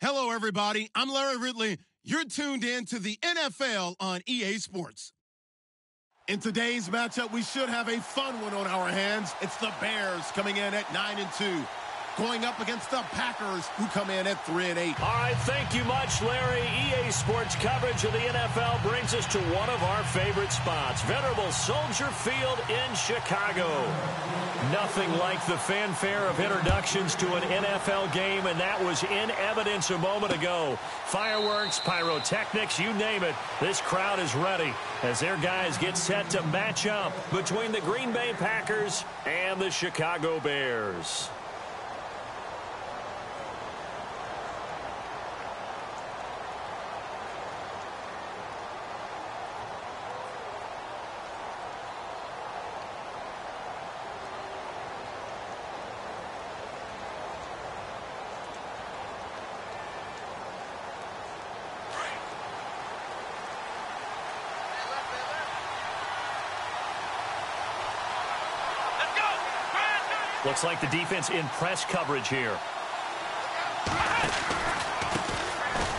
Hello, everybody. I'm Larry Ridley. You're tuned in to the NFL on EA Sports. In today's matchup, we should have a fun one on our hands. It's the Bears coming in at 9-2, going up against the Packers, who come in at 3-8. All right, thank you much, Larry. EA Sports coverage of the NFL brings us to one of our favorite spots, venerable Soldier Field in Chicago. Nothing like the fanfare of introductions to an NFL game, and that was in evidence a moment ago. Fireworks, pyrotechnics, you name it. This crowd is ready as their guys get set to match up between the Green Bay Packers and the Chicago Bears. Looks like the defense in press coverage here.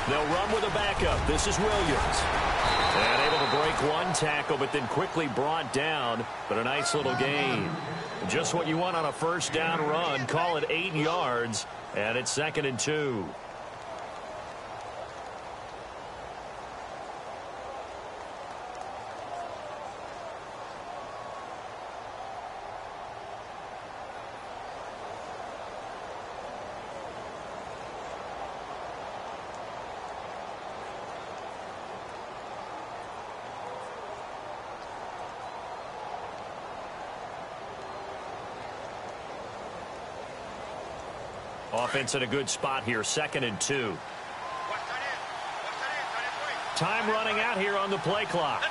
They'll run with a backup. This is Williams. And able to break one tackle, but then quickly brought down. But a nice little gain. Just what you want on a first down run. Call it 8 yards. And it's 2nd and 2. Offense in a good spot here, 2nd and 2. Time running out here on the play clock.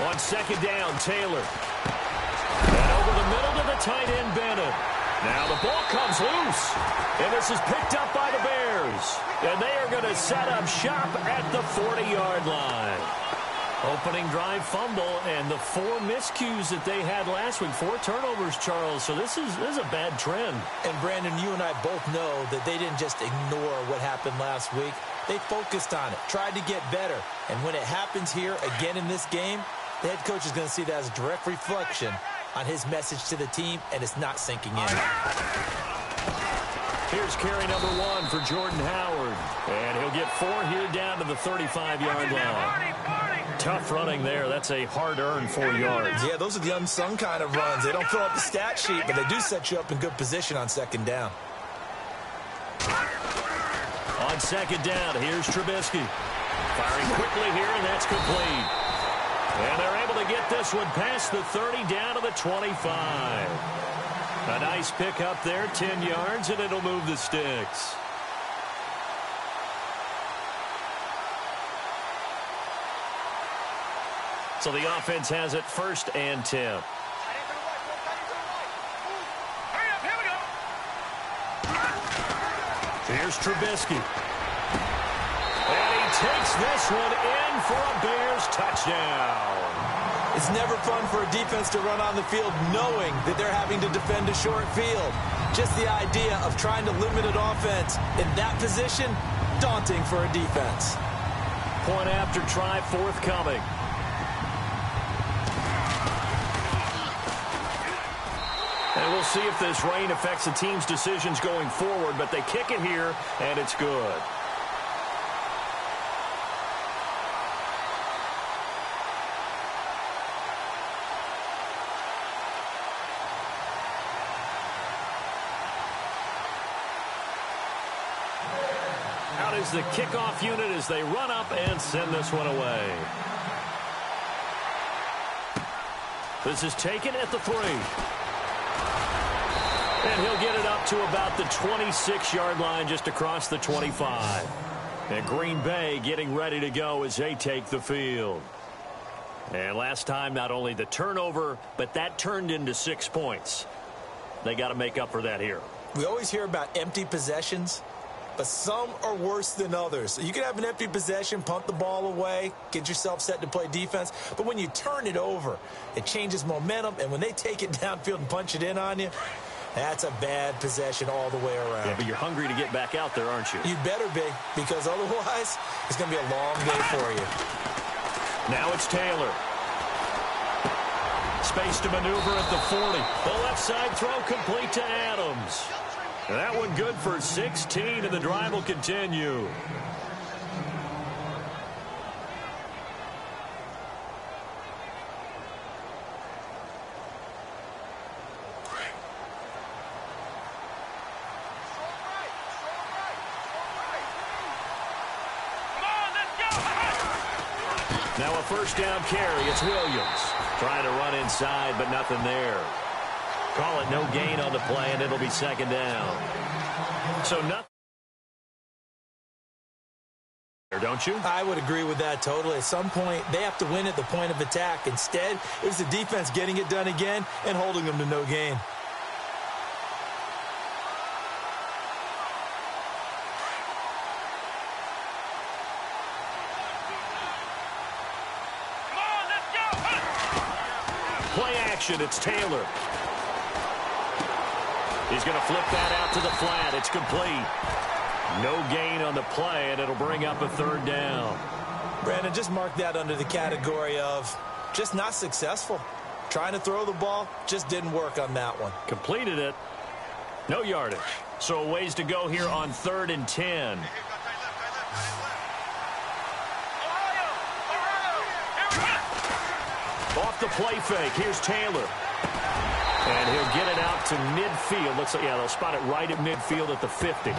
On 2nd down, Taylor. And over the middle to the tight end, Bennett. Now the ball comes loose. And this is picked up by the Bears. And they are going to set up shop at the 40-yard line. Opening drive fumble, and the 4 miscues that they had last week, 4 turnovers, Charles. So this is a bad trend. And, Brandon, you and I both know that they didn't just ignore what happened last week. They focused on it, tried to get better. And when it happens here again in this game, the head coach is going to see that as a direct reflection on his message to the team, and it's not sinking in. Here's carry number 1 for Jordan Howard. And he'll get 4 here down to the 35-yard line. Tough running there. That's a hard-earned 4 yards. Yeah, those are the unsung kind of runs. They don't fill up the stat sheet, but they do set you up in good position on 2nd down. On 2nd down, here's Trubisky. Firing quickly here, and that's complete. And they're able to get this one past the 30 down to the 25. A nice pick up there, 10 yards, and it'll move the sticks. So the offense has it 1st and 10. Here's Trubisky. And he takes this one in for a Bears touchdown. It's never fun for a defense to run on the field knowing that they're having to defend a short field. Just the idea of trying to limit an offense in that position, daunting for a defense. Point after try forthcoming. And we'll see if this rain affects the team's decisions going forward, but they kick it here, and it's good. Out is the kickoff unit as they run up and send this one away. This is taken at the 3. And he'll get it up to about the 26-yard line, just across the 25. And Green Bay getting ready to go as they take the field. And last time, not only the turnover, but that turned into 6 points. They got to make up for that here. We always hear about empty possessions, but some are worse than others. You can have an empty possession, punt the ball away, get yourself set to play defense, but when you turn it over, it changes momentum, and when they take it downfield and punch it in on you, That's a bad possession all the way around. Yeah, but you're hungry to get back out there, aren't you? You better be, because otherwise it's going to be a long day for you. Now it's Taylor. Space to maneuver at the 40. The left side throw complete to Adams. That one good for 16, and the drive will continue. Now a first down carry. It's Williams. Trying to run inside, but nothing there. Call it no gain on the play, and it'll be second down. So nothing. Don't you? I would agree with that totally. At some point, they have to win at the point of attack. Instead, it was the defense getting it done again and holding them to no gain. Play action, it's Taylor. He's going to flip that out to the flat. It's complete. No gain on the play, and it'll bring up a third down. Brandon, just mark that under the category of just not successful. Trying to throw the ball, just didn't work on that one. Completed it. No yardage. So a ways to go here on 3rd and 10. Off the play fake. Here's Taylor. And he'll get it out to midfield. Looks like, yeah, they'll spot it right at midfield at the 50.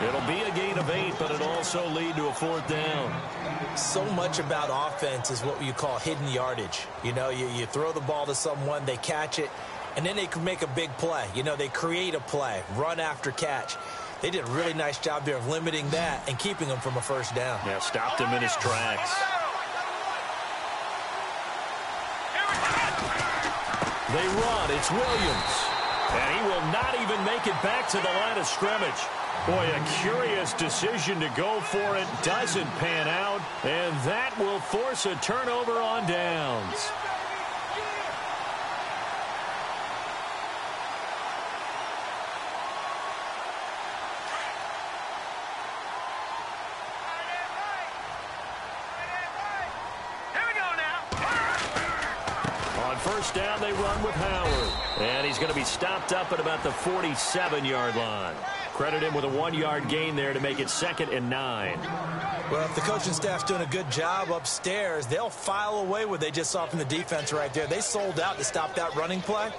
It'll be a gain of 8, but it'll also lead to a 4th down. So much about offense is what you call hidden yardage. You know, you throw the ball to someone, they catch it, and then they can make a big play. You know, they create a play, run after catch. They did a really nice job there of limiting that and keeping them from a first down. Yeah, stopped him in his tracks. They run. It's Williams. And he will not even make it back to the line of scrimmage. Boy, a curious decision to go for it. Doesn't pan out. And that will force a turnover on downs. First down, they run with Howard. And he's going to be stopped up at about the 47-yard line. Credit him with a 1-yard gain there to make it 2nd and 9. Well, if the coaching staff's doing a good job upstairs, they'll file away what they just saw from the defense right there. They sold out to stop that running play.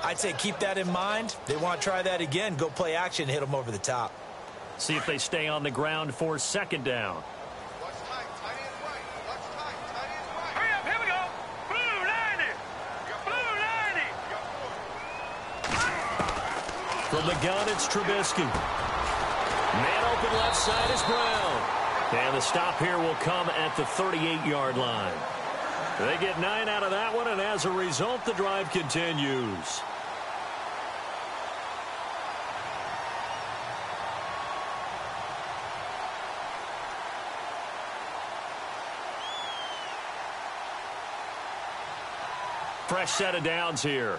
I'd say keep that in mind. They want to try that again. Go play action, hit them over the top. See if they stay on the ground for 2nd down. From the gun, it's Trubisky. Man open left side is Brown. And the stop here will come at the 38-yard line. They get 9 out of that one, and as a result, the drive continues. Fresh set of downs here.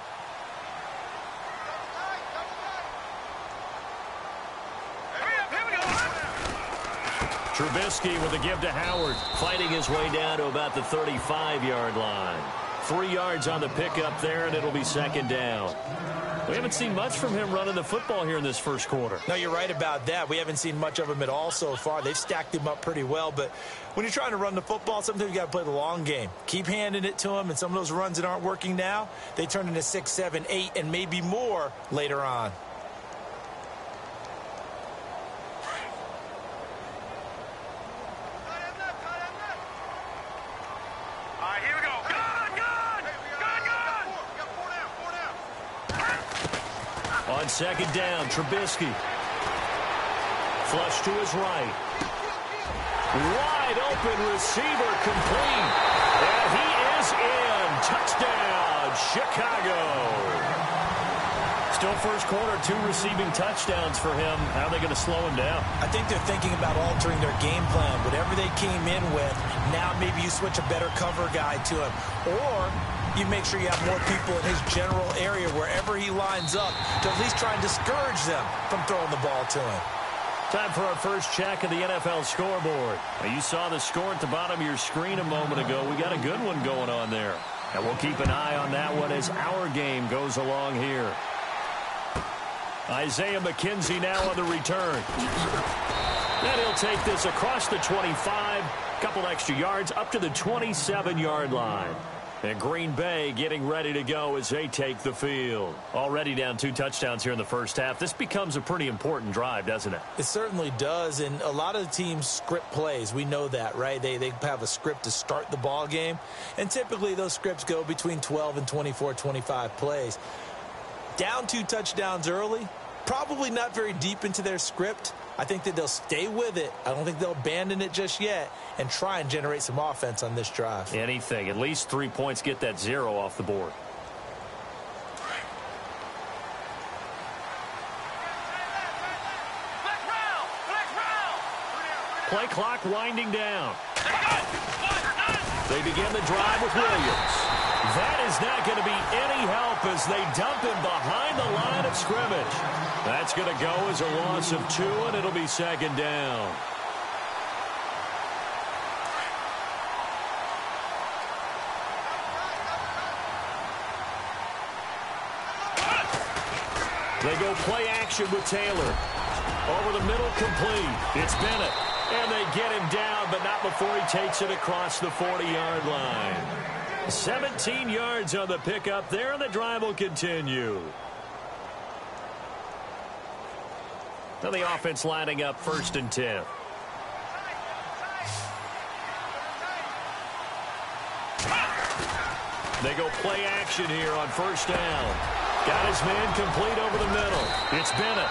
Trubisky with a give to Howard, fighting his way down to about the 35-yard line. 3 yards on the pickup there, and it'll be 2nd down. We haven't seen much from him running the football here in this first quarter. No, you're right about that. We haven't seen much of him at all so far. They've stacked him up pretty well, but when you're trying to run the football, sometimes you got to play the long game. Keep handing it to him, and some of those runs that aren't working now, they turn into 6, 7, 8, and maybe more later on. On 2nd down, Trubisky. Flush to his right. Wide open receiver complete. And he is in. Touchdown, Chicago. Still first quarter, 2 receiving touchdowns for him. How are they going to slow him down? I think they're thinking about altering their game plan. Whatever they came in with, now maybe you switch a better cover guy to him. Or you make sure you have more people in his general area wherever he lines up to at least try and discourage them from throwing the ball to him. Time for our first check of the NFL scoreboard. Now, you saw the score at the bottom of your screen a moment ago. We got a good one going on there. And we'll keep an eye on that one as our game goes along here. Isaiah McKenzie now on the return. And he'll take this across the 25, couple extra yards up to the 27-yard line. And Green Bay getting ready to go as they take the field. Already down 2 touchdowns here in the first half. This becomes a pretty important drive, doesn't it? It certainly does, and a lot of the teams script plays. We know that, right? They have a script to start the ball game, and typically those scripts go between 12 and 24, 25 plays. Down 2 touchdowns early, probably not very deep into their script. I think that they'll stay with it. I don't think they'll abandon it just yet and try and generate some offense on this drive. Anything. At least 3 points, get that 0 off the board. Play clock winding down. They begin the drive with Williams. That is not going to be any help as they dump him behind the line of scrimmage. That's going to go as a loss of 2, and it'll be second down. They go play action with Taylor. Over the middle, complete. It's Bennett. And they get him down, but not before he takes it across the 40-yard line. 17 yards on the pickup there, and the drive will continue. Now the offense lining up 1st and 10. They go play action here on 1st down. Got his man complete over the middle. It's Bennett.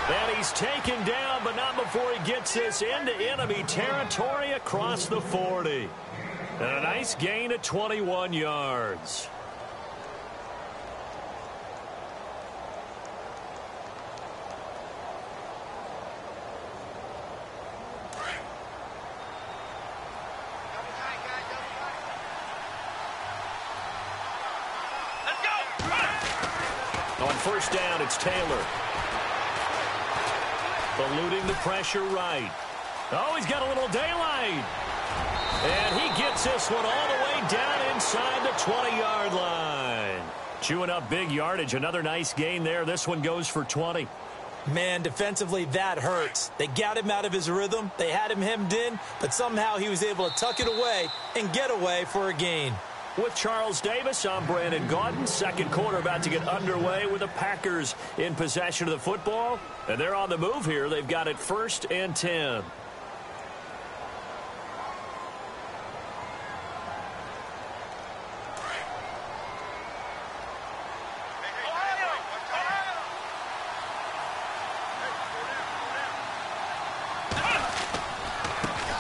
And he's taken down, but not before he gets this into enemy territory across the 40. And a nice gain of 21 yards. On 1st down, it's Taylor. Eluding the pressure right. Oh, he's got a little daylight. And he gets this one all the way down inside the 20-yard line. Chewing up big yardage. Another nice gain there. This one goes for 20. Man, defensively, that hurts. They got him out of his rhythm. They had him hemmed in, but somehow he was able to tuck it away and get away for a gain. With Charles Davis, I'm Brandon Gaudin. Second quarter about to get underway with the Packers in possession of the football. And they're on the move here. They've got it 1st and 10.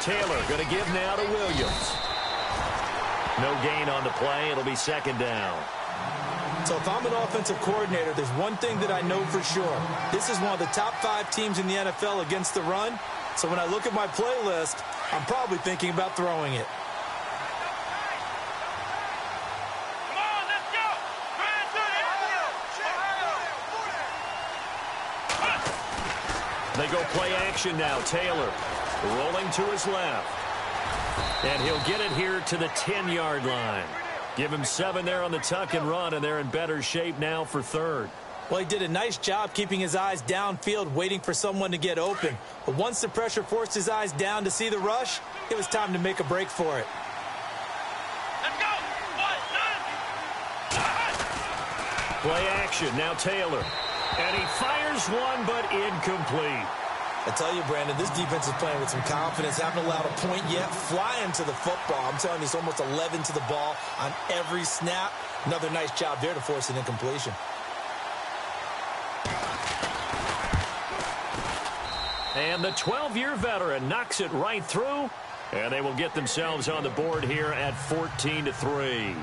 Taylor going to give now to Williams. No gain on the play. It'll be 2nd down. So if I'm an offensive coordinator, there's one thing that I know for sure. This is one of the top 5 teams in the NFL against the run. So when I look at my playlist, I'm probably thinking about throwing it. They go play action now. Taylor rolling to his left. And he'll get it here to the 10-yard line. Give him 7 there on the tuck and run, and they're in better shape now for 3rd. Well, he did a nice job keeping his eyes downfield, waiting for someone to get open. But once the pressure forced his eyes down to see the rush, it was time to make a break for it. Let's go! Play action, now Taylor. And he fires one, but incomplete. I tell you, Brandon, this defense is playing with some confidence. Haven't allowed a point yet. Flying to the football. I'm telling you, it's almost 11 to the ball on every snap. Another nice job there to force an incompletion. And the 12-year veteran knocks it right through. And they will get themselves on the board here at 14-3.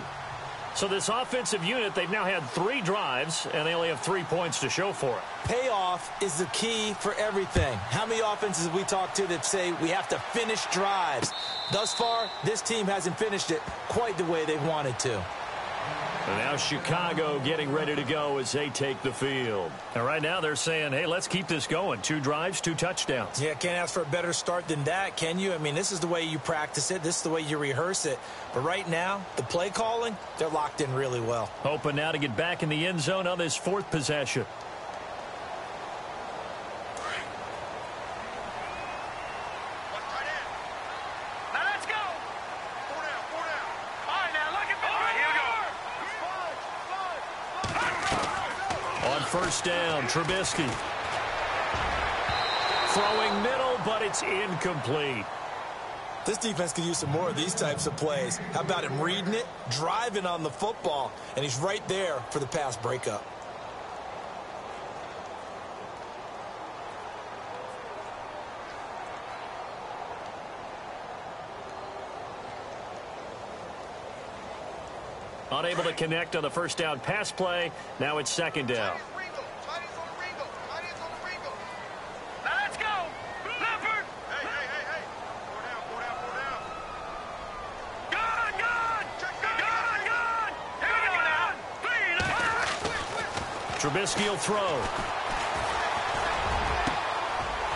So this offensive unit, they've now had 3 drives, and they only have 3 points to show for it. Payoff is the key for everything. How many offenses have we talked to that say we have to finish drives? Thus far, this team hasn't finished it quite the way they wanted to. And now Chicago getting ready to go as they take the field. And right now they're saying, hey, let's keep this going. 2 drives, 2 touchdowns. Yeah, can't ask for a better start than that, can you? I mean, this is the way you practice it. This is the way you rehearse it. But right now, the play calling, they're locked in really well. Hoping now to get back in the end zone on this 4th possession. First down, Trubisky. Throwing middle, but it's incomplete. This defense could use some more of these types of plays. How about him reading it, driving on the football, and he's right there for the pass breakup. Unable to connect on the first down pass play. Now it's 2nd down. Trubisky will throw.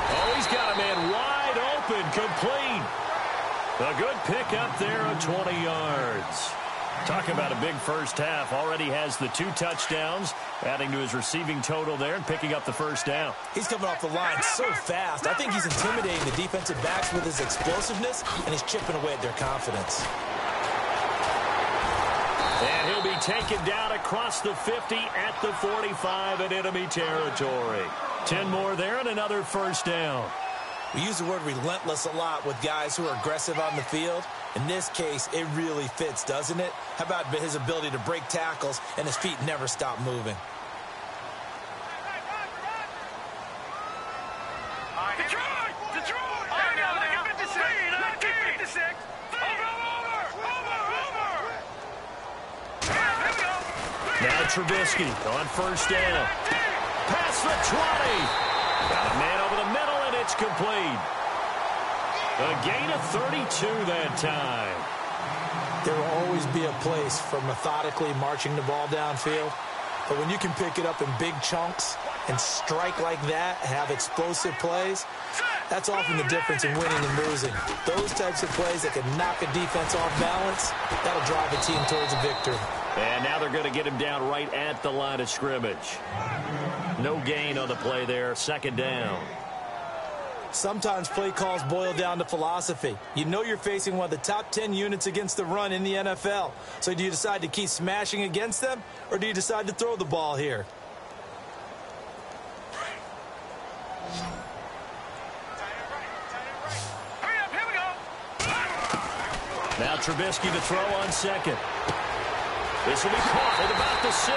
Oh, he's got a man wide open, complete. A good pickup there of 20 yards. Talk about a big first half. Already has the 2 touchdowns, adding to his receiving total there and picking up the first down. He's coming off the line so fast. I think he's intimidating the defensive backs with his explosiveness, and he's chipping away at their confidence. And he'll be taken down across the 50 at the 45 in enemy territory. 10 more there and another first down. We use the word relentless a lot with guys who are aggressive on the field. In this case, it really fits, doesn't it? How about his ability to break tackles and his feet never stop moving? Now Trubisky on first down. Past the 20. Got a man over the middle, and it's complete. A gain of 32 that time. There will always be a place for methodically marching the ball downfield. But when you can pick it up in big chunks and strike like that, have explosive plays, that's often the difference in winning and losing. Those types of plays that can knock a defense off balance, that'll drive a team towards a victory. And now they're going to get him down right at the line of scrimmage. No gain on the play there, 2nd down. Sometimes play calls boil down to philosophy. You know you're facing one of the top 10 units against the run in the NFL. So do you decide to keep smashing against them, or do you decide to throw the ball here? Now Trubisky to throw on 2nd. This will be caught at about the 6.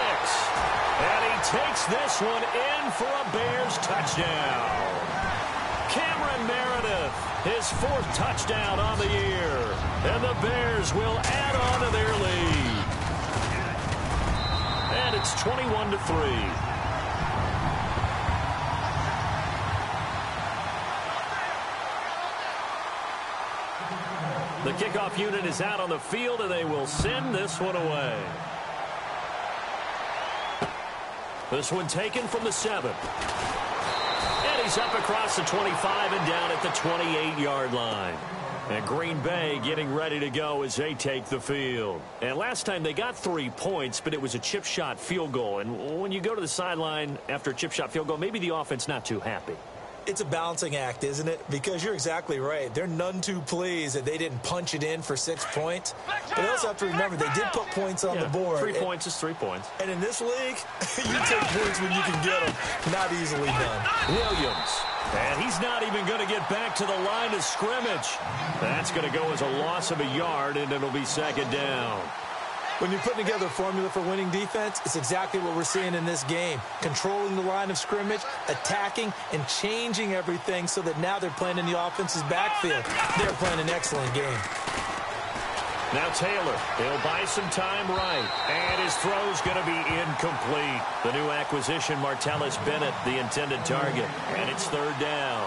And he takes this one in for a Bears touchdown. Cameron Meredith, his 4th touchdown on the year. And the Bears will add on to their lead. And it's 21-3. The kickoff unit is out on the field, and they will send this one away. This one taken from the 7. And he's up across the 25 and down at the 28-yard line. And Green Bay getting ready to go as they take the field. And last time they got 3 points, but it was a chip shot field goal. And when you go to the sideline after a chip shot field goal, maybe the offense not too happy. It's a balancing act, isn't it? Because you're exactly right. They're none too pleased that they didn't punch it in for 6 points. But they also have to remember they did put points on the board. 3 points is 3 points. And in this league, you take points when you can get them. Not easily done. Williams. And he's not even going to get back to the line of scrimmage. That's going to go as a loss of a yard, and it'll be 2nd down. When you're putting together a formula for winning defense, it's exactly what we're seeing in this game. Controlling the line of scrimmage, attacking, and changing everything so that now they're playing in the offense's backfield. They're playing an excellent game. Now Taylor, he'll buy some time right. And his throw's going to be incomplete. The new acquisition, Martellus Bennett, the intended target. And it's 3rd down.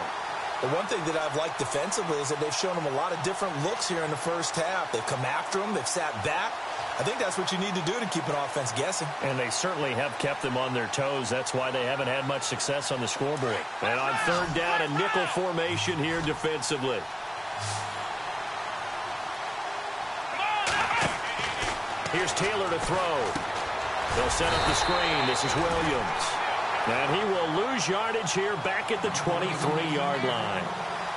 The one thing that I've liked defensively is that they've shown them a lot of different looks here in the first half. They've come after them. They've sat back. I think that's what you need to do to keep an offense guessing. And they certainly have kept them on their toes. That's why they haven't had much success on the scoreboard. And on third down, a nickel formation here defensively. Here's Taylor to throw. They'll set up the screen. This is Williams. And he will lose yardage here back at the 23-yard line.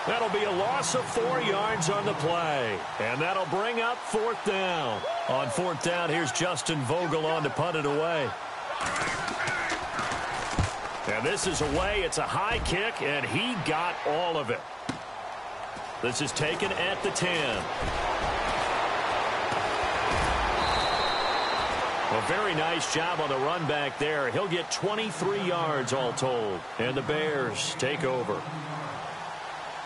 That'll be a loss of 4 yards on the play. And that'll bring up fourth down. On fourth down, here's Justin Vogel on to punt it away. And this is away. It's a high kick, and he got all of it. This is taken at the 10. A very nice job on the run back there. He'll get 23 yards all told. And the Bears take over.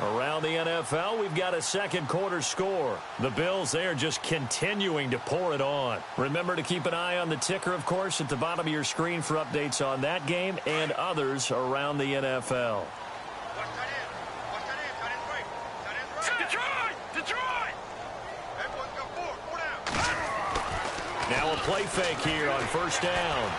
Around the NFL, we've got a second quarter score. The Bills, they are just continuing to pour it on. Remember to keep an eye on the ticker, of course, at the bottom of your screen for updates on that game and others around the NFL. Now a play fake here on first down.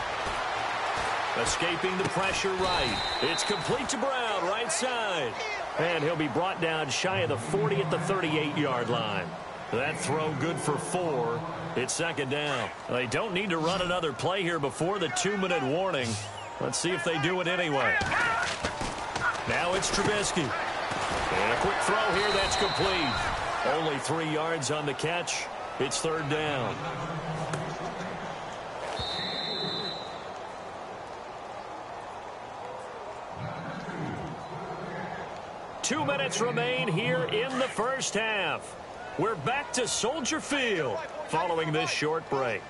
Escaping the pressure right. It's complete to Brown, right side. And he'll be brought down shy of the 40 at the 38-yard line. That throw good for 4. It's second down. They don't need to run another play here before the 2-minute warning. Let's see if they do it anyway. Now it's Trubisky. And a quick throw here that's complete. Only 3 yards on the catch. It's third down. Two minutes remain here in the first half. We're back to Soldier Field following this short break.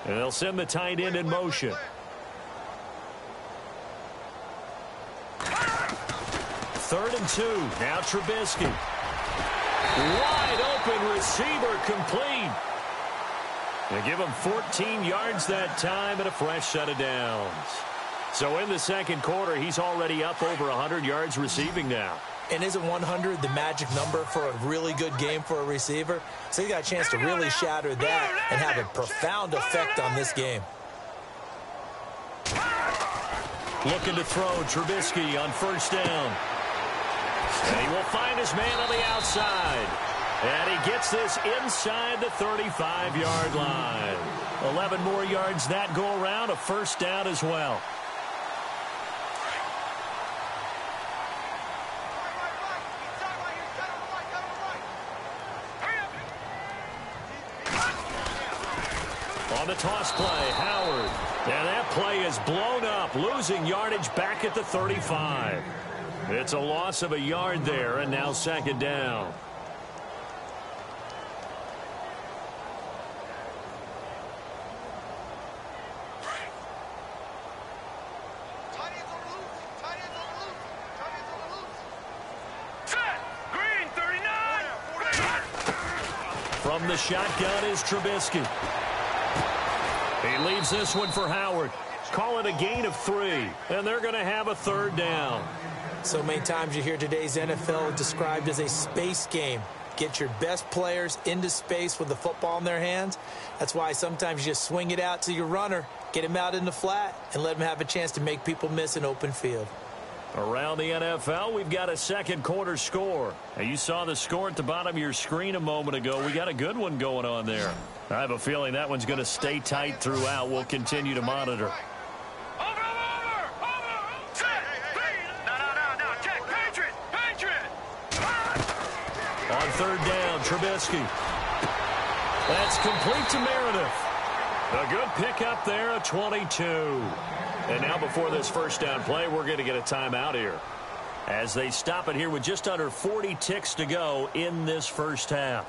And they'll send the tight end in motion. Third and 2. Now Trubisky. Wide open receiver complete. They give him 14 yards that time and a fresh set of downs. So in the second quarter, he's already up over 100 yards receiving now. And isn't 100 the magic number for a really good game for a receiver? So he got a chance to really shatter that and have a profound effect on this game. Looking to throw Trubisky on first down. And he will find his man on the outside. And he gets this inside the 35-yard line. 11 more yards that go around, a first down as well. On the toss play, Howard. And that play is blown up, losing yardage back at the 35. It's a loss of a yard there, and now second down. From the shotgun is Trubisky. He leaves this one for Howard. Call it a gain of 3, and they're going to have a third down. So many times you hear today's NFL described as a space game. Get your best players into space with the football in their hands. That's why sometimes you just swing it out to your runner, get him out in the flat, and let him have a chance to make people miss an open field. Around the NFL, we've got a second quarter score. Now, you saw the score at the bottom of your screen a moment ago. We got a good one going on there. I have a feeling that one's going to stay tight throughout. We'll continue to monitor. On third down, Trubisky. That's complete to Meredith. A good pickup there, a 22. And now before this first down play, we're going to get a timeout here. As they stop it here with just under 40 ticks to go in this first half.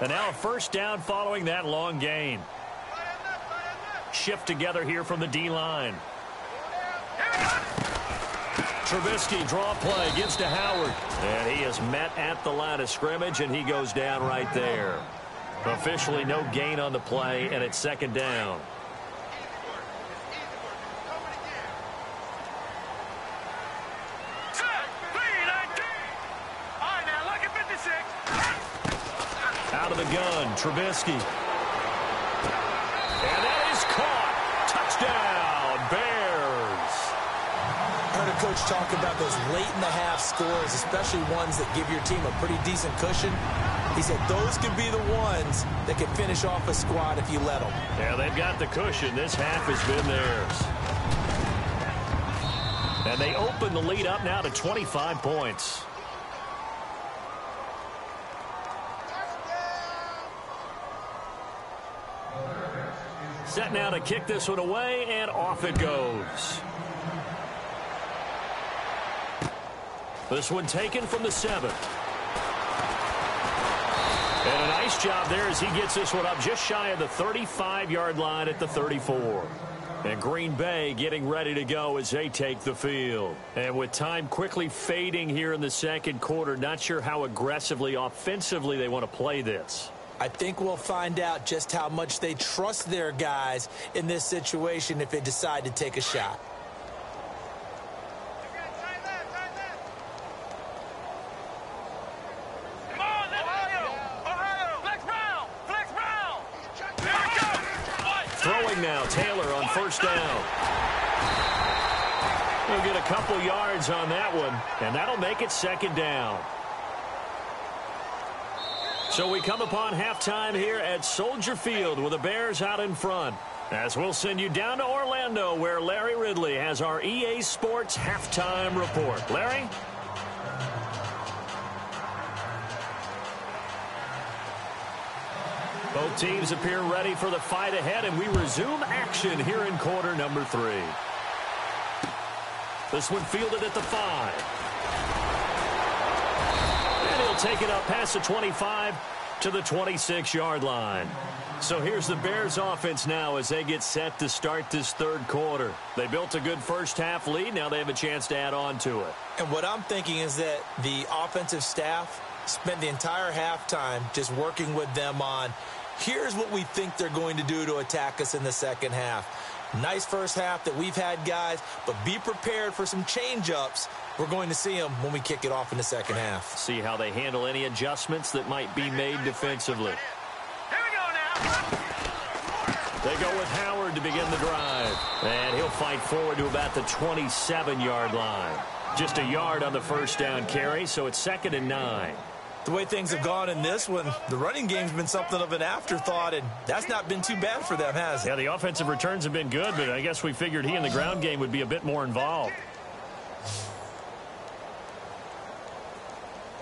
And now a first down following that long gain. Shift together here from the D-line. Trubisky draw play, gives to Howard. And he is met at the line of scrimmage, and he goes down right there. Officially no gain on the play, and it's second down. gun. Trubisky. And that is caught. Touchdown, Bears. I heard a coach talk about those late-in-the-half scores, especially ones that give your team a pretty decent cushion. He said those could be the ones that could finish off a squad if you let them. Yeah, they've got the cushion. This half has been theirs. And they open the lead up now to 25 points. Set now to kick this one away, and off it goes. This one taken from the 7. And a nice job there as he gets this one up just shy of the 35-yard line at the 34. And Green Bay getting ready to go as they take the field. And with time quickly fading here in the second quarter, not sure how aggressively, offensively they want to play this. I think we'll find out just how much they trust their guys in this situation if they decide to take a shot. Throwing now, Taylor on first down. He'll get a couple yards on that one, and that'll make it second down. So we come upon halftime here at Soldier Field with the Bears out in front. As we'll send you down to Orlando where Larry Ridley has our EA Sports halftime report. Larry? Both teams appear ready for the fight ahead, and we resume action here in quarter number 3. This one fielded at the 5. And he'll take it up past the 25 to the 26-yard line. So here's the Bears offense now as they get set to start this third quarter. They built a good first-half lead. Now they have a chance to add on to it. And what I'm thinking is that the offensive staff spent the entire halftime just working with them on, here's what we think they're going to do to attack us in the second half. Nice first half that we've had, guys, but be prepared for some change-ups. We're going to see them when we kick it off in the second half. See how they handle any adjustments that might be made defensively. Here we go now. They go with Howard to begin the drive. And he'll fight forward to about the 27-yard line. Just a yard on the first down carry, so it's 2nd and 9. The way things have gone in this one, the running game's been something of an afterthought, and that's not been too bad for them, has it? Yeah, the offensive returns have been good, but I guess we figured he in the ground game would be a bit more involved.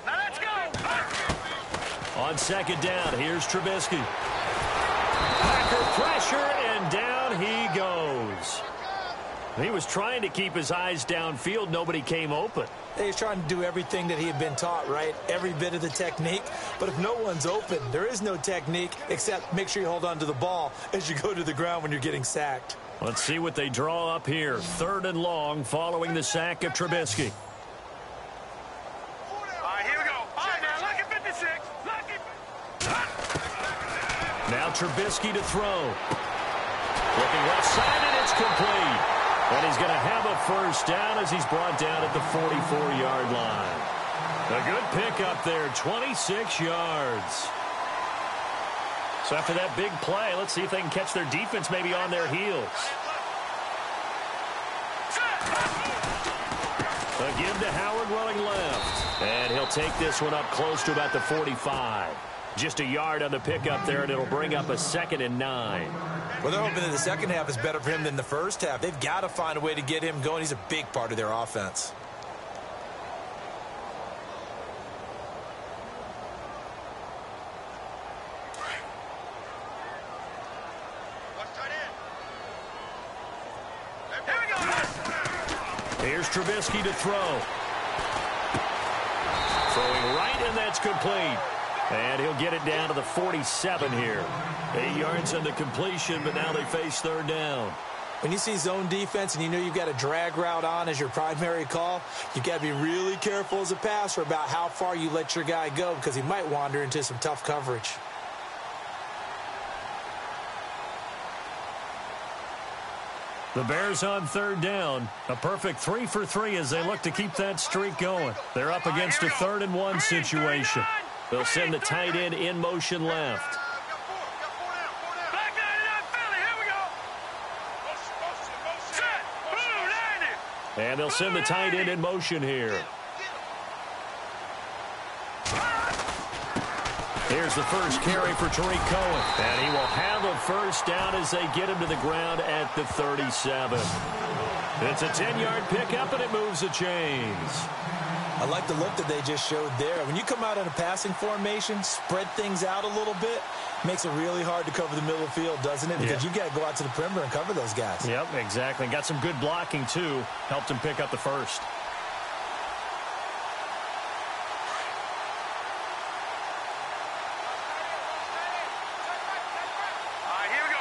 Now let's go. On second down, here's Trubisky. Packer pressure, and down he goes. He was trying to keep his eyes downfield. Nobody came open. He's trying to do everything that he had been taught, right? Every bit of the technique. But if no one's open, there is no technique except make sure you hold on to the ball as you go to the ground when you're getting sacked. Let's see what they draw up here. 3rd and long following the sack of Trubisky. All right, here we go. All right, now look at 56. Now Trubisky to throw. Looking left side, and it's complete. And he's going to have a first down as he's brought down at the 44-yard line. A good pickup there, 26 yards. So after that big play, let's see if they can catch their defense maybe on their heels. A give to Howard running left. And he'll take this one up close to about the 45. Just a yard on the pickup there, and it'll bring up a 2nd and 9. Well, they're hoping that the second half is better for him than the first half. They've got to find a way to get him going. He's a big part of their offense. Here's Trubisky to throw. Throwing right, and that's complete. And he'll get it down to the 47 here. 8 yards on the completion, but now they face 3rd down. When you see zone defense and you know you've got a drag route on as your primary call, you've got to be really careful as a passer about how far you let your guy go because he might wander into some tough coverage. The Bears on 3rd down. A perfect 3 for 3 as they look to keep that streak going. They're up against a 3rd and 1 situation. They'll send the tight end in motion left. Back 99 Philly, here we go. Set, blue, landing. And they'll send the tight end in motion here. Here's the first carry for Tariq Cohen. And he will have a first down as they get him to the ground at the 37. It's a 10-yard pickup, and it moves the chains. I like the look that they just showed there. When you come out in a passing formation, spread things out a little bit, makes it really hard to cover the middle of the field, doesn't it? Because you got to go out to the perimeter and cover those guys. Yep, exactly. Got some good blocking, too. Helped him pick up the first. All right, here we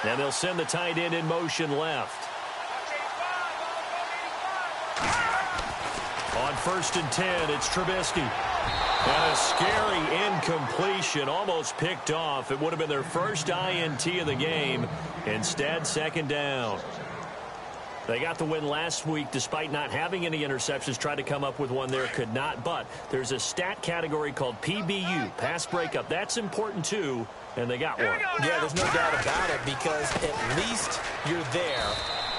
go. And they'll send the tight end in motion left. On 1st and 10, it's Trubisky. And a scary incompletion, almost picked off. It would have been their first INT of the game. Instead, second down. They got the win last week despite not having any interceptions. Tried to come up with one there, could not. But there's a stat category called PBU, pass breakup. That's important, too, and they got one. Yeah, there's no doubt about it because at least you're there,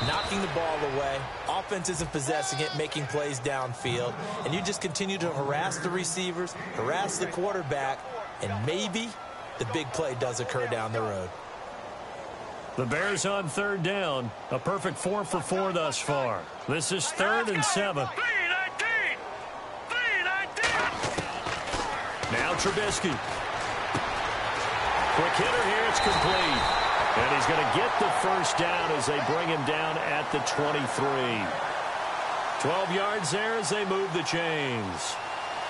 knocking the ball away. Offense isn't possessing it, making plays downfield. And you just continue to harass the receivers, harass the quarterback, and maybe the big play does occur down the road. The Bears on 3rd down. A perfect 4 for 4 thus far. This is 3rd and 7. 319. 319. Now Trubisky. Quick hitter here. It's complete. And he's going to get the first down as they bring him down at the 23. 12 yards there as they move the chains.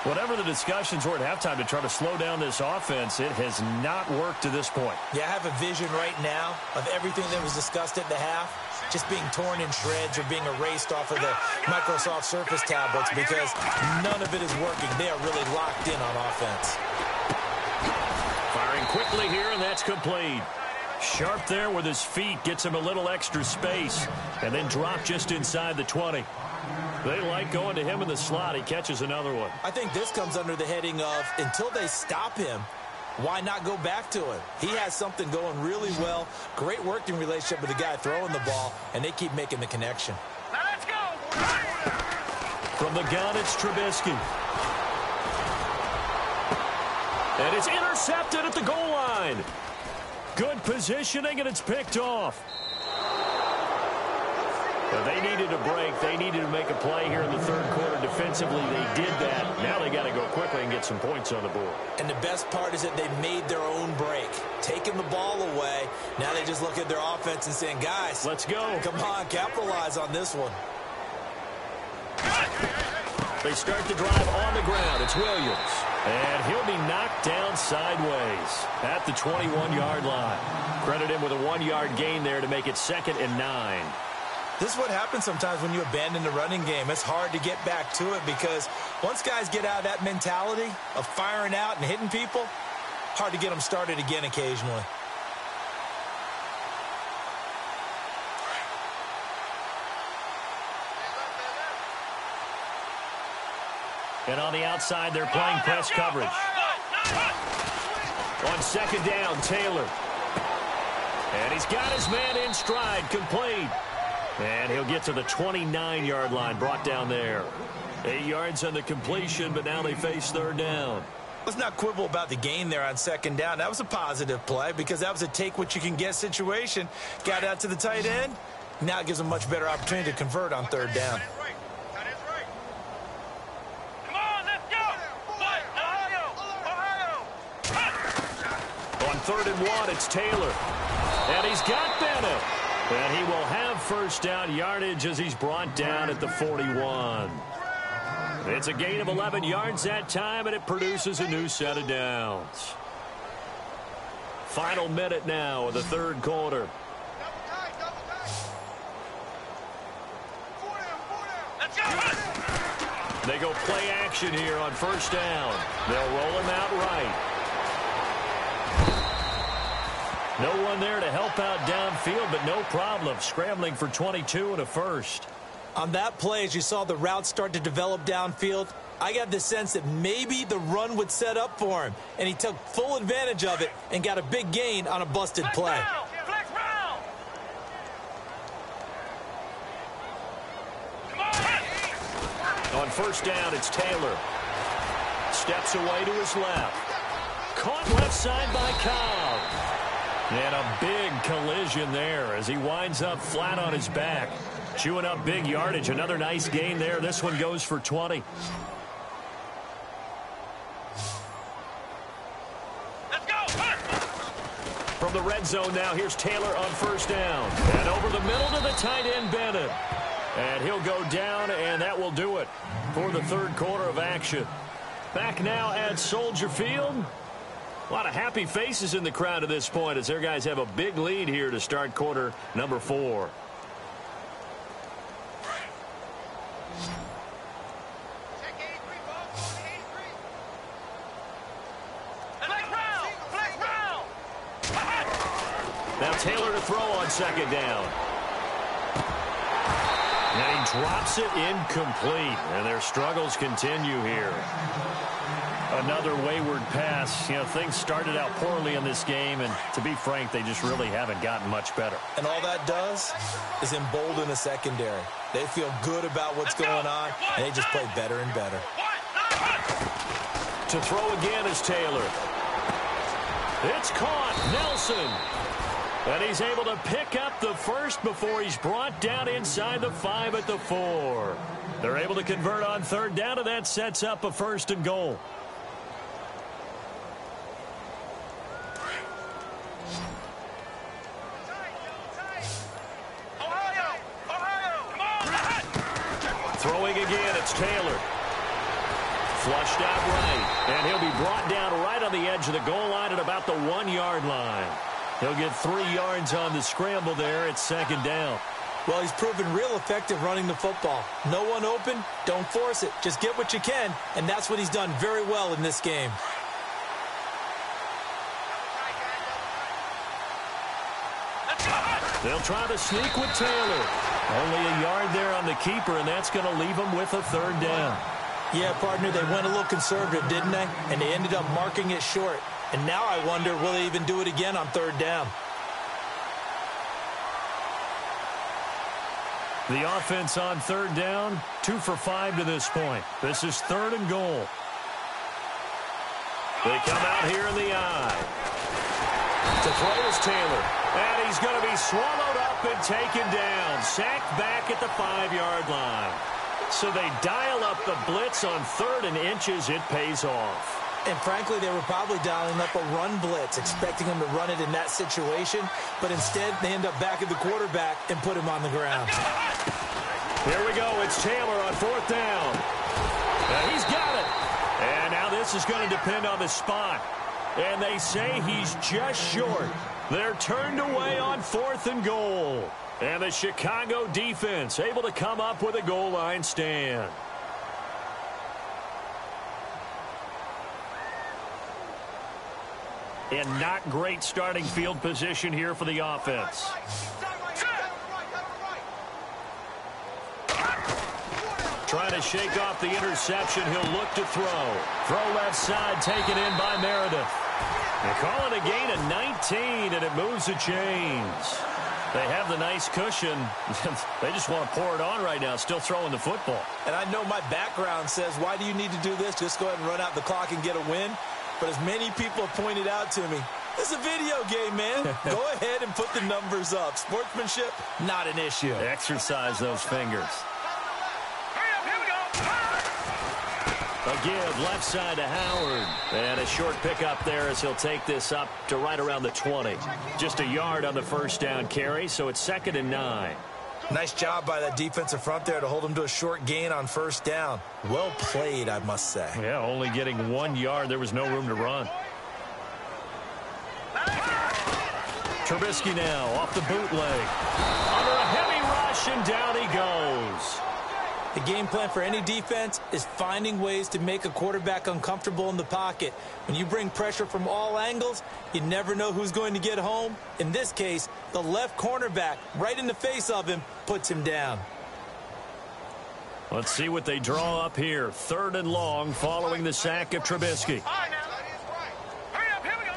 Whatever the discussions were at halftime to try to slow down this offense, it has not worked to this point. Yeah, I have a vision right now of everything that was discussed at the half just being torn in shreds or being erased off of the Microsoft Surface tablets because none of it is working. They are really locked in on offense. Firing quickly here, and that's complete. Sharp there with his feet, gets him a little extra space, and then drop just inside the 20. They like going to him in the slot. He catches another one. I think this comes under the heading of until they stop him, why not go back to him? He has something going really well. Great working relationship with the guy throwing the ball, and they keep making the connection. Now let's go. From the gun, it's Trubisky. And it's intercepted at the goal line. Good positioning, and it's picked off. But they needed a break. They needed to make a play here in the 3rd quarter. Defensively, they did that. Now they got to go quickly and get some points on the board. And the best part is that they made their own break, taking the ball away. Now they just look at their offense and saying, guys, let's go. Come on, capitalize on this one. They start the drive on the ground. It's Williams. And he'll be knocked down sideways at the 21-yard line. Credit him with a 1-yard gain there to make it 2nd and 9. This is what happens sometimes when you abandon the running game. It's hard to get back to it because once guys get out of that mentality of firing out and hitting people, hard to get them started again occasionally. And on the outside, they're playing press coverage. On 2nd down, Taylor. And he's got his man in stride, complete. And he'll get to the 29-yard line, brought down there. 8 yards on the completion, but now they face 3rd down. Let's not quibble about the gain there on 2nd down. That was a positive play because that was a take-what-you-can-get situation. Got out to the tight end. Now it gives them a much better opportunity to convert on 3rd down. Come on, let's go. Ohio. On 3rd and 1, it's Taylor. And he's got Bennett. And he will have first down yardage as he's brought down at the 41. It's a gain of 11 yards that time, and it produces a new set of downs. Final minute now of the 3rd quarter. Let's go. They go play action here on 1st down. They'll roll him out right. No one there to help out downfield, but no problem. Scrambling for 22 and a first. On that play, as you saw the route start to develop downfield, I got the sense that maybe the run would set up for him, and he took full advantage of it and got a big gain on a busted play. Flex round. On first down, it's Taylor. Steps away to his left. Caught left side by Cobb. And a big collision there as he winds up flat on his back. Chewing up big yardage. Another nice gain there. This one goes for 20. Let's go. From the red zone now, here's Taylor on first down. And over the middle to the tight end, Bennett. And he'll go down, and that will do it for the third quarter of action. Back now at Soldier Field. A lot of happy faces in the crowd at this point as their guys have a big lead here to start quarter number 4. Now Taylor to throw on second down. And he drops it incomplete. And their struggles continue here. Another wayward pass. You know, things started out poorly in this game, and to be frank, they just really haven't gotten much better. And all that does is embolden the secondary. They feel good about what's going on, and they just play better and better. To throw again is Taylor. It's caught. Nelson. And he's able to pick up the first before he's brought down inside the 5 at the 4. They're able to convert on third down, and that sets up a first and goal. Throwing again, it's Taylor. Flushed out right, and he'll be brought down right on the edge of the goal line at about the 1-yard line. He'll get 3 yards on the scramble there. It's second down. Well, he's proven real effective running the football. No one open, don't force it. Just get what you can, and that's what he's done very well in this game. They'll try to sneak with Taylor. Only a yard there on the keeper, and that's going to leave him with a third down. Yeah, partner, they went a little conservative, didn't they? And they ended up marking it short. And now I wonder, will they even do it again on third down? The offense on third down, 2 for 5 to this point. This is third and goal. They come out here in the eye. To throw is Taylor. And he's going to be swallowed up and taken down. Sacked back at the 5-yard line. So they dial up the blitz on 3rd and inches. It pays off. And frankly, they were probably dialing up a run blitz, expecting him to run it in that situation. But instead, they end up back at the quarterback and put him on the ground. Here we go. It's Taylor on 4th down. And he's got it. And now this is going to depend on the spot. And they say he's just short. They're turned away on 4th and goal. And the Chicago defense able to come up with a goal line stand. And not great starting field position here for the offense. Trying to shake off the interception. He'll look to throw. Throw left side, taken in by Meredith. They call it a gain of 19, and it moves the chains. They have the nice cushion. They just want to pour it on right now, still throwing the football. And I know my background says, why do you need to do this? Just go ahead and run out the clock and get a win. But as many people have pointed out to me, this is a video game, man. Go ahead and put the numbers up. Sportsmanship, not an issue. Exercise those fingers. A give left side to Howard. And a short pickup there as he'll take this up to right around the 20. Just a yard on the first down carry, so it's 2nd and 9. Nice job by that defensive front there to hold him to a short gain on first down. Well played, I must say. Yeah, only getting 1 yard. There was no room to run. Trubisky now off the bootleg. Under a heavy rush, and down he goes. The game plan for any defense is finding ways to make a quarterback uncomfortable in the pocket. When you bring pressure from all angles, you never know who's going to get home. In this case, the left cornerback, right in the face of him, puts him down. Let's see what they draw up here. 3rd and long following the sack of Trubisky. All right, now. Hurry up, here we go.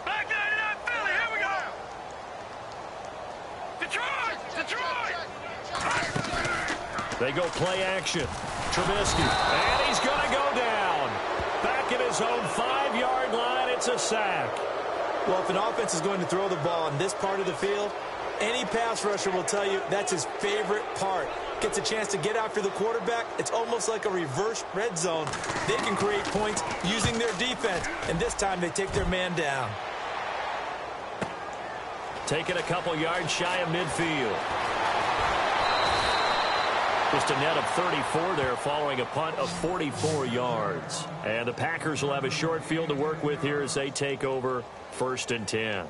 Back 99 Philly, here we go. Detroit. They go play action. Trubisky, and he's going to go down. Back at his own 5-yard line, it's a sack. Well, if an offense is going to throw the ball in this part of the field, any pass rusher will tell you that's his favorite part. Gets a chance to get after the quarterback. It's almost like a reverse red zone. They can create points using their defense, and this time they take their man down. Taking a couple yards shy of midfield. Just a net of 34 there following a punt of 44 yards. And the Packers will have a short field to work with here as they take over 1st and 10.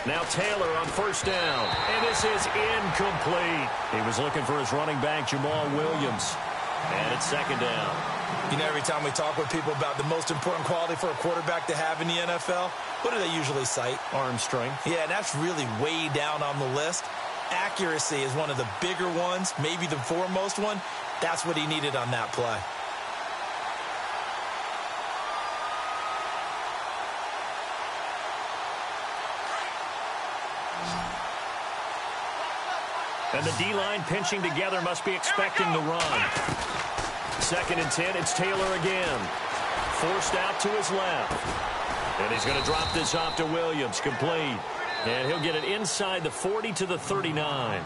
Now Taylor on 1st down, and this is incomplete. He was looking for his running back, Jamal Williams, and it's 2nd down. You know, every time we talk with people about the most important quality for a quarterback to have in the NFL, what do they usually cite? Arm strength. Yeah, that's really way down on the list. Accuracy is one of the bigger ones, maybe the foremost one. That's what he needed on that play. And the D-line pinching together must be expecting the run. 2nd and 10, it's Taylor again. Forced out to his left. And he's going to drop this off to Williams, complete. And he'll get it inside the 40 to the 39.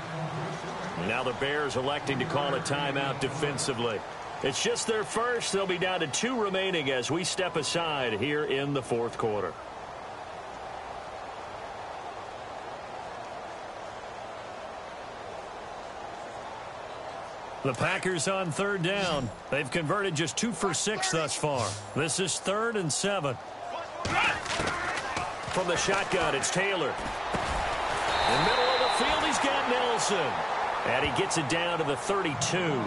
Now the Bears electing to call a timeout defensively. It's just their first. They'll be down to 2 remaining as we step aside here in the 4th quarter. The Packers on 3rd down. They've converted just 2 for 6 thus far. This is 3rd and 7. From the shotgun, it's Taylor. In the middle of the field, he's got Nelson. And he gets it down to the 32.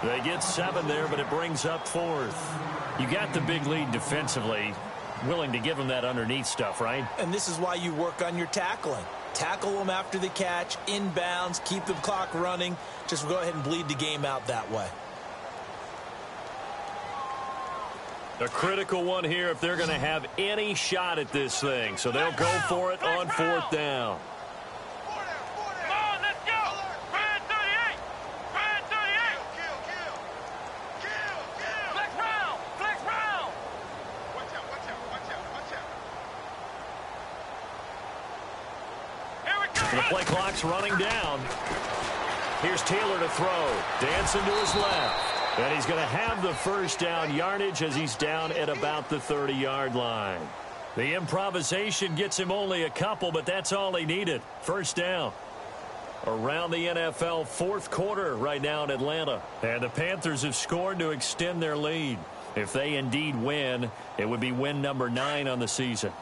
They get 7 there, but it brings up 4th. You got the big lead defensively. Willing to give him that underneath stuff, right? And this is why you work on your tackling. Tackle them after the catch, inbounds, keep the clock running. Just go ahead and bleed the game out that way. A critical one here if they're going to have any shot at this thing. So they'll go for it on 4th down. Come on, let's go. Brad 38. Brad 38. Kill. Flex round. Watch out. Here we go. The play clock's running down. Here's Taylor to throw. Dancing to his left. And he's going to have the 1st down yardage as he's down at about the 30-yard line. The improvisation gets him only a couple, but that's all he needed. 1st down. Around the NFL 4th quarter right now in Atlanta. And the Panthers have scored to extend their lead. If they indeed win, it would be win number 9 on the season.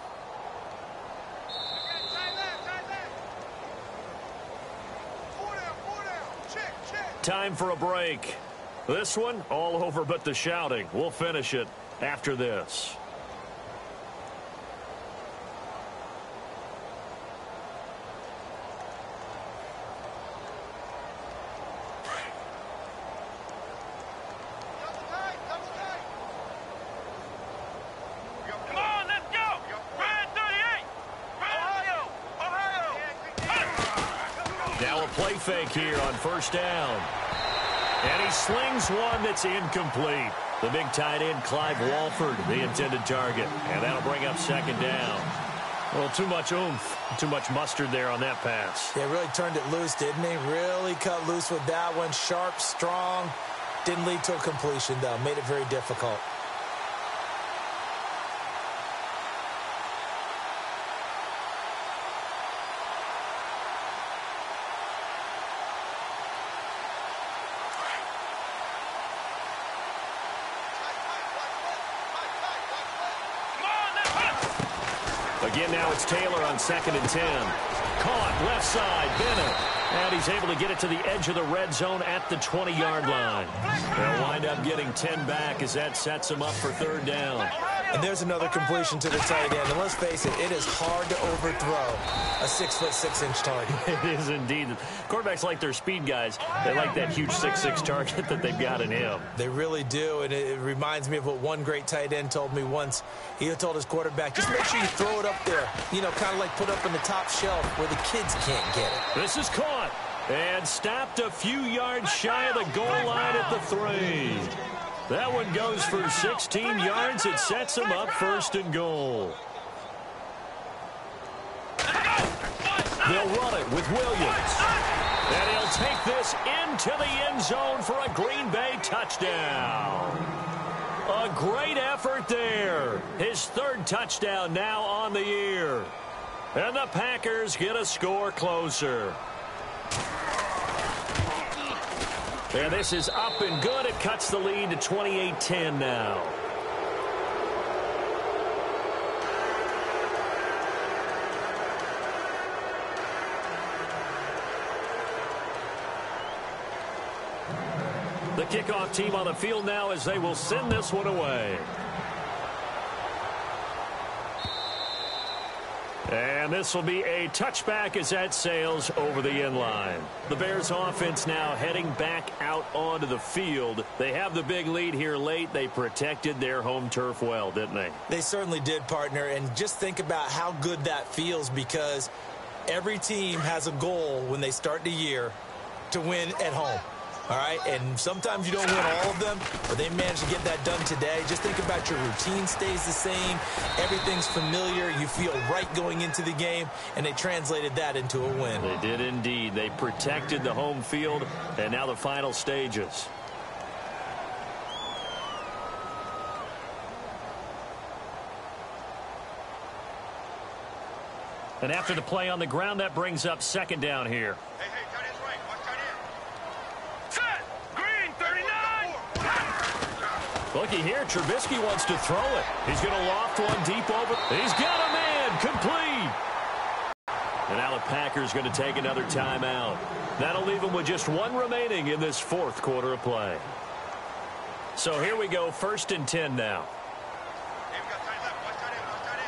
Time for a break. This one, all over but the shouting. We'll finish it after this. Come on, let's go. Brad 38. Ohio. Now a play fake here on 1st down. And he slings one that's incomplete. The big tight end, Clive Walford, the intended target. And that'll bring up 2nd down. Well, too much oomph, too much mustard there on that pass. They really turned it loose, didn't they? Really cut loose with that one. Sharp, strong. Didn't lead to a completion, though. Made it very difficult. Again, now it's Taylor on 2nd and 10. Caught left side, Bennett. And he's able to get it to the edge of the red zone at the 20-yard line. They'll wind up getting 10 back as that sets them up for 3rd down. And there's another completion to the tight end. And let's face it is hard to overthrow a 6'6" target. It is indeed. Quarterbacks like their speed guys. They like that huge 6'6" target that they've got in him. They really do, and it reminds me of what one great tight end told me once. He told his quarterback, just make sure you throw it up there, kind of like put up in the top shelf where the kids can't get it. This is caught and stopped a few yards shy of the goal line at the 3. That one goes for 16 yards. It sets them up 1st and goal. They'll run it with Williams. And he'll take this into the end zone for a Green Bay touchdown. A great effort there. His 3rd touchdown now on the year. And the Packers get a score closer. And this is up and good. It cuts the lead to 28-10 now. The kickoff team on the field now as they will send this one away. And this will be a touchback as that sails over the end line. The Bears offense now heading back out onto the field. They have the big lead here late. They protected their home turf well, didn't they? They certainly did, partner. And just think about how good that feels, because every team has a goal when they start the year to win at home. All right, and sometimes you don't win all of them, but they managed to get that done today. Just think about your routine stays the same. Everything's familiar. You feel right going into the game, and they translated that into a win. They did indeed. They protected the home field, and now the final stages. And after the play on the ground, that brings up 2nd down here. Hey, tight end's right. Watch tight end. Set. Green, 39. Looky here, Trubisky wants to throw it. He's going to loft one deep over. He's got a man, complete. And now the Packers going to take another timeout. That'll leave them with just 1 remaining in this 4th quarter of play. So here we go, 1st and 10 now. Hey, we got tight left. Watch tight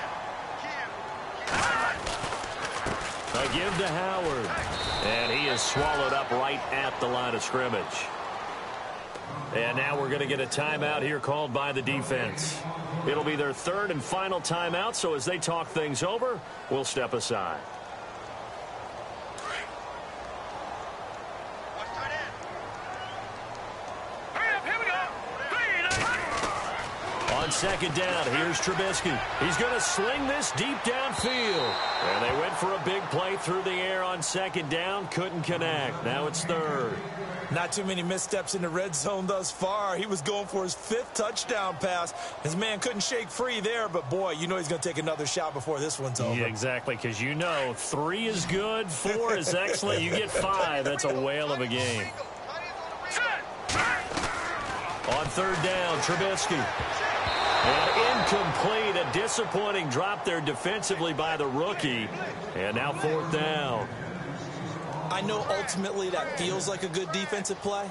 end. A give to Howard. And he is swallowed up right at the line of scrimmage. And now we're going to get a timeout here called by the defense. It'll be their 3rd and final timeout, so as they talk things over, we'll step aside. Watch tight end. Hurry up, here we go. On 2nd down, here's Trubisky. He's going to sling this deep downfield. And they went for a big play through the air on 2nd down. Couldn't connect. Now it's 3rd. Not too many missteps in the red zone thus far. He was going for his 5th touchdown pass. His man couldn't shake free there, but boy, he's going to take another shot before this one's over. Yeah, exactly, because 3 is good, 4 is excellent. You get 5. That's a whale of a game. On 3rd down, Trubisky. And incomplete, a disappointing drop there defensively by the rookie. And now 4th down. I know ultimately that feels like a good defensive play,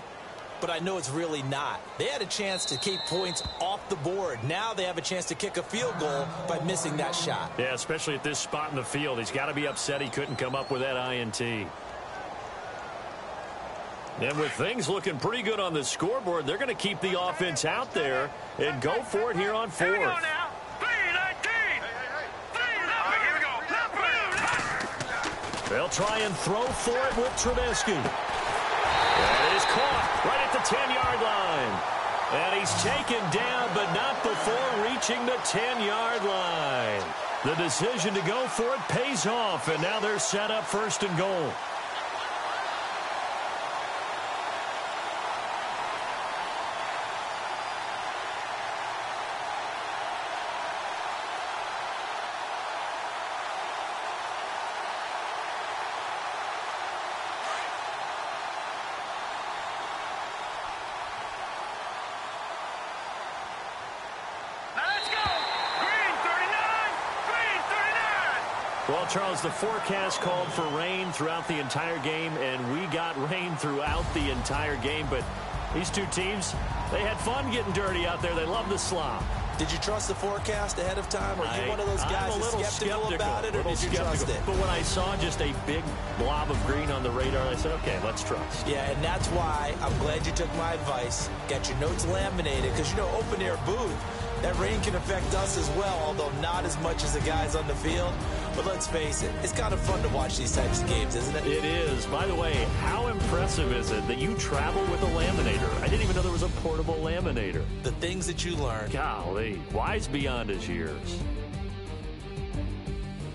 but I know it's really not. They had a chance to keep points off the board. Now they have a chance to kick a field goal by missing that shot. Yeah, especially at this spot in the field. He's got to be upset he couldn't come up with that INT. And with things looking pretty good on the scoreboard, they're going to keep the offense out there and go for it here on 4th. Here we go now. 3-19. Here we go. They'll try and throw for it with Trubisky. And it is caught right at the 10-yard line. And he's taken down, but not before reaching the 10-yard line. The decision to go for it pays off, and now they're set up 1st and goal. Well, Charles, the forecast called for rain throughout the entire game, and we got rain throughout the entire game. But these two teams, they had fun getting dirty out there. They love the slop. Did you trust the forecast ahead of time? Or are you one of those guys who's skeptical about it, or did you trust it? But when I saw just a big blob of green on the radar, I said, okay, let's trust. Yeah, and that's why I'm glad you took my advice. Got your notes laminated, because, you know, open-air booth, that rain can affect us as well, although not as much as the guys on the field. But let's face it, it's kind of fun to watch these types of games, isn't it? It is. By the way, how impressive is it that you travel with a laminator? I didn't even know there was a portable laminator. The things that you learn. Golly, wise beyond his years.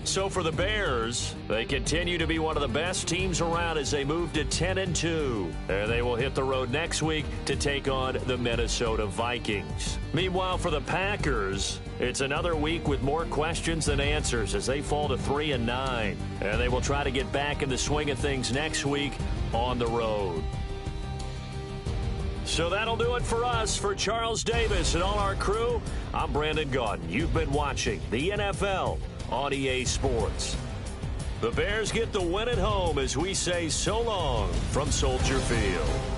So for the Bears, they continue to be one of the best teams around as they move to 10-2. And they will hit the road next week to take on the Minnesota Vikings. Meanwhile, for the Packers, it's another week with more questions than answers as they fall to 3-9. And they will try to get back in the swing of things next week on the road. So that'll do it for us. For Charles Davis and all our crew, I'm Brandon Gaudin. You've been watching the NFL on EA Sports. The Bears get the win at home as we say so long from Soldier Field.